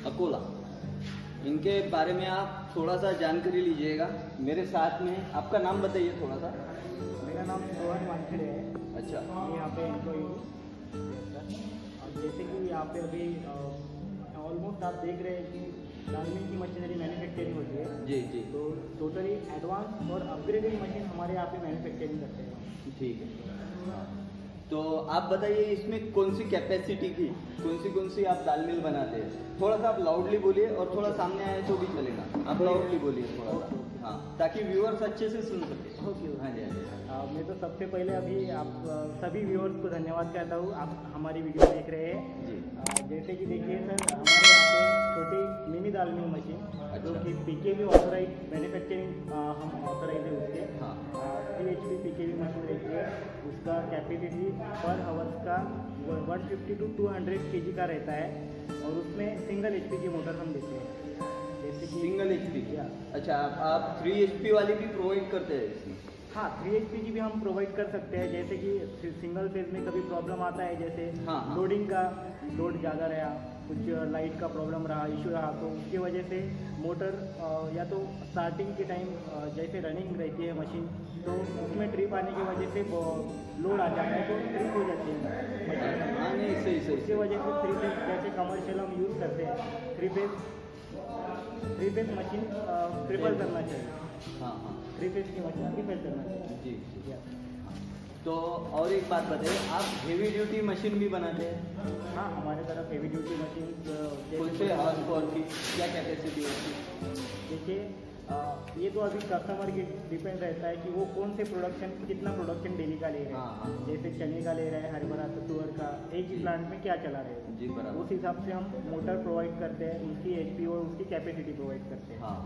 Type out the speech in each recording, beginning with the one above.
अकोला। इनके बारे में आप थोड़ा सा जानकारी लीजिएगा। मेरे साथ में आपका नाम बताइए थोड़ा सा। मेरा नाम रोहन वानखेड़े है। अच्छा। मैं यहाँ पे एम्प्लॉई हूँ। और जैसे कि यहाँ पे अभी ऑलमोस्ट आप देख रहे हैं कि दाल मिल की मशीनरी मैन्युफैक्चरिंग होती है। जी जी। तो टोटली एडवांस और अपग्रेडेड मशीन हमारे यहाँ पे मैन्युफैक्चरिंग करते हैं। ठीक है। तो आप बताइए इसमें कौन सी कैपेसिटी की कौन सी आप दाल मिल बनाते हैं? थोड़ा सा आप लाउडली बोलिए और थोड़ा सामने आए तो भी चलेगा। आप लाउडली बोलिए थोड़ा सा, हाँ, ताकि व्यूअर्स अच्छे से सुन सके। ओके। हाँ जी, हाँ जी। मैं तो सबसे पहले अभी आप सभी व्यूअर्स को धन्यवाद कहता हूँ, आप हमारी वीडियो देख रहे हैं जी। जैसे कि देखिए सर, हमारे यहाँ पे छोटी मिनी दाल मिल मशीन जो कि पीकेवी ऑथोराइज मैन्युफैक्चरिंग हम ऑथोराइज है उसके। हाँ। 3 HP पीकेवी मशीन रहती है। उसका कैपेसिटी पर आवर्स का 150 to 200 kg का रहता है और उसमें सिंगल HP की मोटर हम देते हैं। जैसे कि सिंगल HP। अच्छा, आप 3 HP वाली भी प्रोवाइड करते हैं इसमें? हाँ, 3 HP की भी हम प्रोवाइड कर सकते हैं। जैसे कि सिंगल फेज में कभी प्रॉब्लम आता है, जैसे हाँ। लोडिंग का लोड ज़्यादा रहा, कुछ लाइट का प्रॉब्लम रहा, इशू रहा, तो उसकी वजह से मोटर या तो स्टार्टिंग के टाइम जैसे रनिंग रहती है मशीन, तो उसमें ट्रिप आने की वजह से लोड आ जाता है तो ट्रिप हो जाती है। हाँ, नहीं, सही सही। उसकी वजह से 3 फेज जैसे कमर्शियल हम यूज़ करते हैं, 3 फेज मशीन प्रिफर करना चाहिए। हाँ हाँ, 3 फेज की मशीन प्रिफर करना चाहिए। जी। तो और एक बात बताइए, आप हेवी ड्यूटी मशीन भी बनाते हैं? हाँ, हमारे तरफ हेवी ड्यूटी मशीन कौन से हॉर्स पावर की क्या कैपेसिटी होती है? देखिए, ये तो अभी कस्टमर के डिपेंड रहता है कि वो कौन से प्रोडक्शन, कितना प्रोडक्शन डेली का ले रहे हैं। हाँ। जैसे चने का ले रहे हैं, हरभरा तुअर का, एक ही प्लांट में क्या चला रहे हैं, जी, बराबर। उस हिसाब से हम मोटर प्रोवाइड करते हैं, उसकी HP और उसकी कैपेसिटी प्रोवाइड करते हैं। हाँ।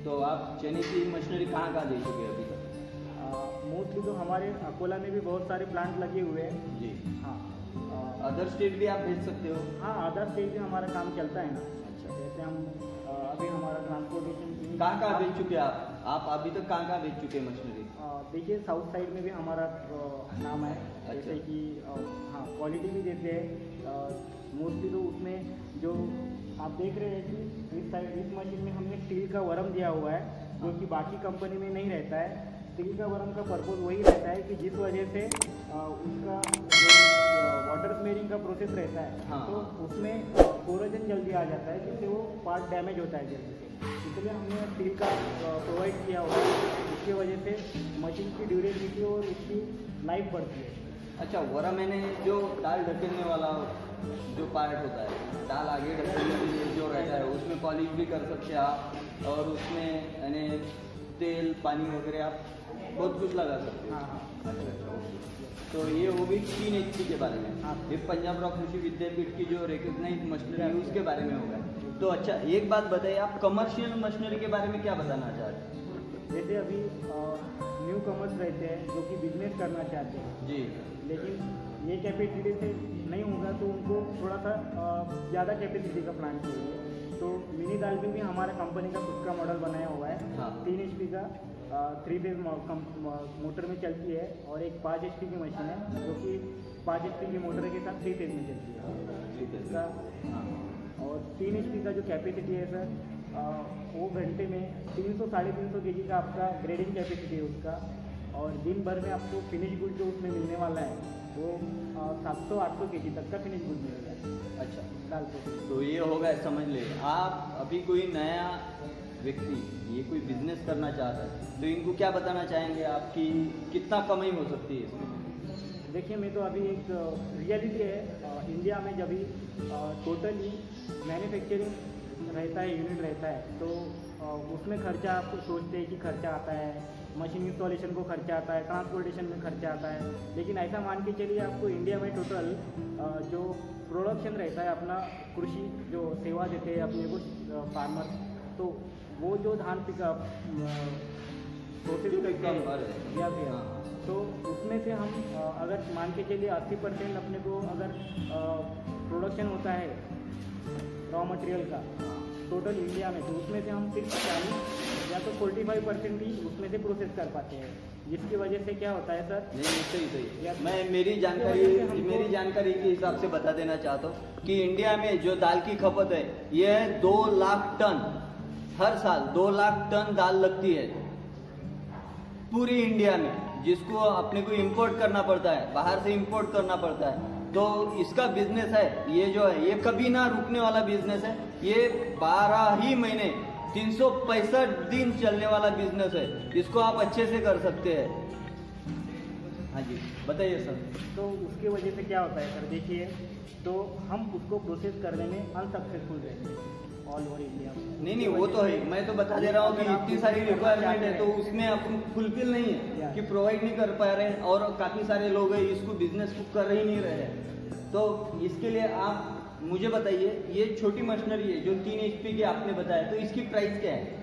तो आप चने की मशीनरी कहाँ दे चुके हैं अभी तक? मोस्टली तो हमारे अकोला में भी बहुत सारे प्लांट लगे हुए हैं। जी। हाँ। अदर स्टेट भी आप भेज सकते हो? हाँ, अदर स्टेट में हमारा काम चलता है ना। अच्छा। जैसे हम अभी हमारा ट्रांसपोर्टेशन कहाँ भेज चुके हैं आप अभी तक कहाँ भेज चुके हैं मशीनरी? देखिए, साउथ साइड में भी हमारा नाम है। अच्छा। जैसे कि हाँ, क्वालिटी भी देते हैं मोस्टली। तो उसमें जो आप देख रहे हैं कि इस मशीन में हमने स्टील का वरम दिया हुआ है, जो कि बाकी कंपनी में नहीं रहता है। स्टील का वरम का पर्पज़ वही रहता है कि जिस वजह से उसका जो वाटर स्मेयरिंग का प्रोसेस रहता है, हाँ। तो उसमें कोरोजन जल्दी आ जाता है, जिससे वो पार्ट डैमेज होता है जल्दी से। इसलिए हमने स्टील का प्रोवाइड किया हुआ है, उसकी वजह से मशीन की ड्यूरेबिलिटी और उसकी लाइफ बढ़ती है। अच्छा, वरा मैंने जो दाल ढकेलने वाला जो पार्ट होता है, दाल आगे ढकेलने के लिए जो रहता है, उसमें पॉलिश भी कर सकते हैं आप, और उसमें यानी तेल पानी वगैरह आप बहुत कुछ लगा सकते हो। हाँ। तो ये हो गई 3 HP के बारे में। हाँ। ये पंजाब रॉक कृषि विद्यापीठ की जो रिकॉग्नाइज मशीनरी है उसके बारे में होगा। तो अच्छा, एक बात बताइए, आप कमर्शियल मशीनरी के बारे में क्या बताना चाहते हैं? जैसे अभी न्यू कमर्स रहते हैं जो कि बिजनेस करना चाहते हैं जी। लेकिन ये कैपेसिटी से नहीं होगा, तो उनको थोड़ा सा ज़्यादा कैपेसिटी का प्लांट चाहिए। तो मिनी दाल में भी हमारा कंपनी का खुद का मॉडल बनाया हुआ है। हाँ। 3 HP का 3 फेज मोटर में चलती है, और एक 5 HP की मशीन है जो कि 5 HP की मोटर के साथ 3 फेज में चलती है इसका। हाँ। और 3 HP का जो कैपेसिटी है सर, वो घंटे में 300-350 kg का आपका ग्रेडिंग कैपेसिटी है उसका। और दिन भर में आपको फिनिश गुड जो उसमें मिलने वाला है वो 700-800 kg तक का फिनिश गुड मिलेगा। अच्छा, दाल पे। तो ये होगा, समझ ले। आप अभी कोई नया व्यक्ति ये कोई बिजनेस करना चाहता है, तो इनको क्या बताना चाहेंगे आप कि कितना कमाई हो सकती है इसमें? देखिए, मैं तो अभी एक रियलिटी है इंडिया में, जब भी टोटली मैन्युफैक्चरिंग रहता है, यूनिट रहता है, तो उसमें खर्चा आपको सोचते हैं कि खर्चा आता है, मशीन इंस्टॉलेशन को खर्चा आता है, ट्रांसपोर्टेशन में खर्चा आता है। लेकिन ऐसा मान के चलिए, आपको इंडिया में टोटल जो प्रोडक्शन रहता है अपना, कृषि जो सेवा देते हैं अपने को फार्मर, तो वो जो धान पिकअप प्रोसेस करते हैं या फिर, तो उसमें से हम अगर मान के चलिए 80% अपने को अगर प्रोडक्शन होता है रॉ मटेरियल का, टोटल इंडिया में, तो उसमें से हम सिर्फ 40 या तो 45% ही उसमें से प्रोसेस कर पाते हैं, जिसकी वजह से क्या होता है सर। नहीं, सही मैं मेरी जानकारी के हिसाब से बता देना चाहता हूँ कि इंडिया में जो दाल की खपत है ये 2 लाख टन, हर साल 2 लाख टन दाल लगती है पूरी इंडिया में, जिसको अपने को इंपोर्ट करना पड़ता है, बाहर से इंपोर्ट करना पड़ता है। तो इसका बिजनेस है ये जो है, ये कभी ना रुकने वाला बिजनेस है। ये 12 ही महीने 365 दिन चलने वाला बिजनेस है। इसको आप अच्छे से कर सकते हैं। हाँ जी, बताइए सर। तो उसकी वजह से क्या होता है सर, देखिए, तो हम उसको प्रोसेस करने में अनसक्सेसफुल रहते हैं ऑल ओवर इंडिया में। नहीं, वो तो है, मैं तो बता दे रहा हूँ कि इतनी सारी रिक्वायरमेंट है तो उसमें अपन फुलफिल नहीं है कि प्रोवाइड नहीं कर पा रहे हैं, और काफ़ी सारे लोग हैं इसको बिजनेस को कर ही नहीं रहे हैं। तो इसके लिए आप मुझे बताइए, ये छोटी मशीनरी है जो 3 HP की आपने बताया, तो इसकी प्राइस क्या है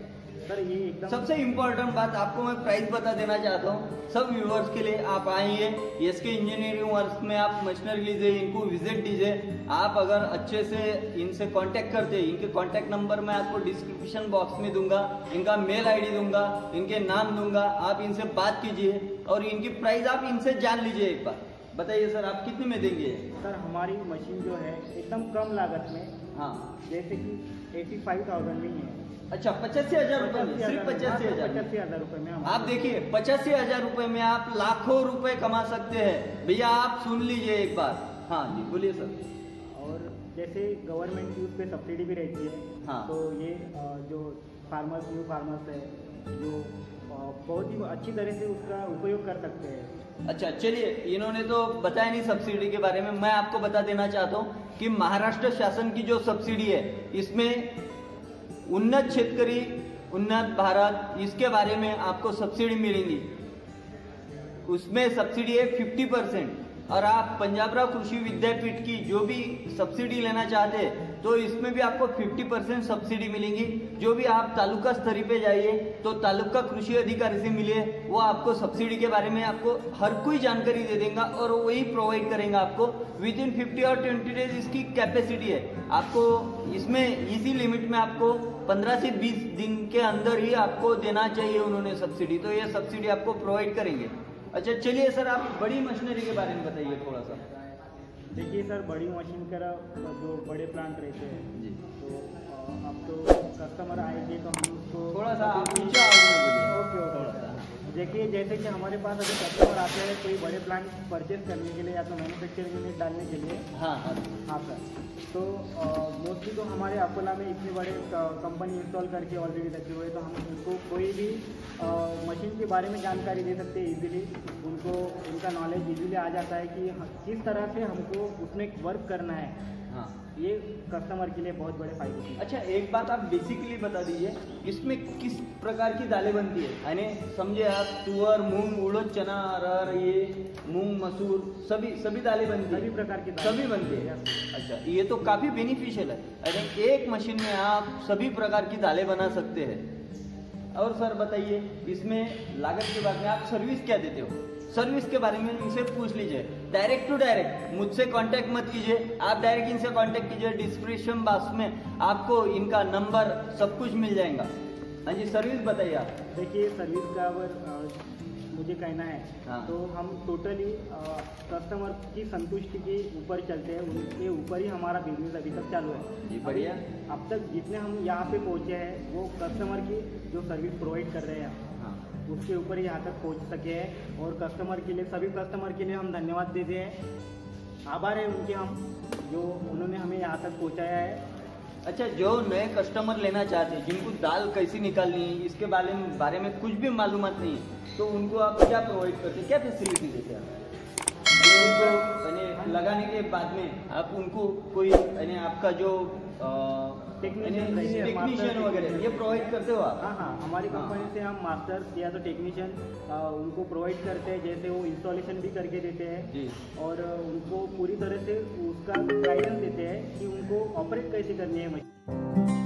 सर? ये एकदम सबसे इम्पोर्टेंट बात आपको मैं प्राइस बता देना चाहता हूँ सब व्यूअर्स के लिए। आप आइए एसके इंजीनियरिंग वर्क्स में, आप मशीनरी लीजिए, इनको विजिट दीजिए। आप अगर अच्छे से इनसे कांटेक्ट करते हैं, इनके कांटेक्ट नंबर मैं आपको डिस्क्रिप्शन बॉक्स में दूंगा, इनका मेल आईडी दूंगा, इनके नाम दूंगा, आप इनसे बात कीजिए और इनकी प्राइस आप इनसे जान लीजिए एक बार। बताइए सर, आप कितने में देंगे? सर हमारी मशीन जो है एकदम कम लागत में, हाँ, जैसे कि 85,000 में ही है। अच्छा, 85,000 रुपए में, सिर्फ 85,000 रुपए में आप देखिए 85,000 रुपए में आप लाखों रुपए कमा सकते हैं भैया। आप सुन लीजिए एक बार। हाँ जी, बोलिए सर। और जैसे गवर्नमेंट की उस पर सब्सिडी भी रहती है। हाँ। तो ये जो न्यू फार्मर्स है जो बहुत ही अच्छी तरह से उसका उपयोग कर सकते हैं। अच्छा, चलिए, इन्होंने तो बताया नहीं सब्सिडी के बारे में, मैं आपको बता देना चाहता हूँ कि महाराष्ट्र शासन की जो सब्सिडी है इसमें उन्नत शेतकरी उन्नत भारत, इसके बारे में आपको सब्सिडी मिलेगी। उसमें सब्सिडी है 50%। और आप पंजाबराव कृषि विद्यापीठ की जो भी सब्सिडी लेना चाहते हैं तो इसमें भी आपको 50% सब्सिडी मिलेगी। जो भी आप तालुका स्तर पे जाइए तो तालुका कृषि अधिकारी से मिलिए, वो आपको सब्सिडी के बारे में आपको हर कोई जानकारी दे देगा और वही प्रोवाइड करेगा आपको। विद इन 50 और 20 डेज इसकी कैपेसिटी है। आपको इसमें इसी लिमिट में आपको 15 से 20 दिन के अंदर ही आपको देना चाहिए उन्होंने सब्सिडी, तो ये सब्सिडी आपको प्रोवाइड करेंगे। अच्छा, चलिए सर, आप बड़ी मशीनरी के बारे में बताइए थोड़ा सा। देखिए सर, बड़ी मशीन का जो बड़े प्लांट रहते हैं जी, तो अब तो कस्टमर आएंगे तो हम उसको थोड़ा सा आप ऊंचा आवाज में बोलिए। ओके थोड़ा सा। देखिए, जैसे कि हमारे पास अभी कस्टमर आते हैं कोई बड़े प्लांट परचेज करने के लिए या तो मैन्युफैक्चरिंग यूनिट डालने के लिए। हाँ हाँ हाँ सर, तो मोस्टली तो हमारे अकोला में इतने बड़े कंपनी इंस्टॉल करके ऑलरेडी रखे हुए हैं, तो हम उनको कोई भी मशीन के बारे में जानकारी दे सकते हैं इजीली। उनको उनका नॉलेज इजीली आ जाता है कि किस तरह से हमको उसमें वर्क करना है। हाँ। ये कस्टमर के लिए बहुत बड़े फायदे हैं। अच्छा, एक बात आप बेसिकली बता दीजिए, इसमें किस प्रकार की दालें बनती है? यानी समझे आप, तुअर, मूंग, उड़द, चना, अरहर, ये मूंग, मसूर, सभी दालें बनती है? सभी प्रकार की सभी बनती है। अच्छा, ये तो काफी बेनिफिशियल है। अरे एक मशीन में आप सभी प्रकार की दालें बना सकते हैं। और सर बताइए, इसमें लागत के बारे में आप सर्विस क्या देते हो? सर्विस के बारे में इनसे पूछ लीजिए, डायरेक्ट टू डायरेक्ट। मुझसे कांटेक्ट मत कीजिए, आप डायरेक्ट इनसे कांटेक्ट कीजिए। डिस्क्रिप्शन बॉक्स में आपको इनका नंबर सब कुछ मिल जाएगा। हाँ जी, सर्विस बताइए आप। देखिए, सर्विस का अगर मुझे कहना है हाँ। तो हम टोटली कस्टमर की संतुष्टि के ऊपर चलते हैं, उनके ऊपर ही हमारा बिजनेस अभी तक चालू है। जी, बढ़िया। अब तक जितने हम यहाँ पे पहुँचे हैं वो कस्टमर की जो सर्विस प्रोवाइड कर रहे हैं हाँ। उसके ऊपर ही यहाँ तक पहुँच सके हैं। और कस्टमर के लिए, सभी कस्टमर के लिए हम धन्यवाद देते हैं। आभार है उनके हम, जो उन्होंने हमें यहाँ तक पहुँचाया है। अच्छा, जो नए कस्टमर लेना चाहते हैं, जिनको दाल कैसी निकालनी है इसके बारे में कुछ भी मालूमात नहीं है, तो उनको आप क्या प्रोवाइड करते हैं, क्या फैसिलिटी देते हैं? उनको यानी लगाने के बाद में आप उनको कोई यानी आपका जो टेक्नीशियन वगैरह ये प्रोवाइड करते हो आप? हाँ हाँ, हमारी कंपनी से हम मास्टर्स या तो टेक्नीशियन उनको प्रोवाइड करते हैं, जैसे वो इंस्टॉलेशन भी करके देते हैं जी। और उनको पूरी तरह से उसका गाइडेंस देते हैं कि उनको ऑपरेट कैसे करनी है मशीन।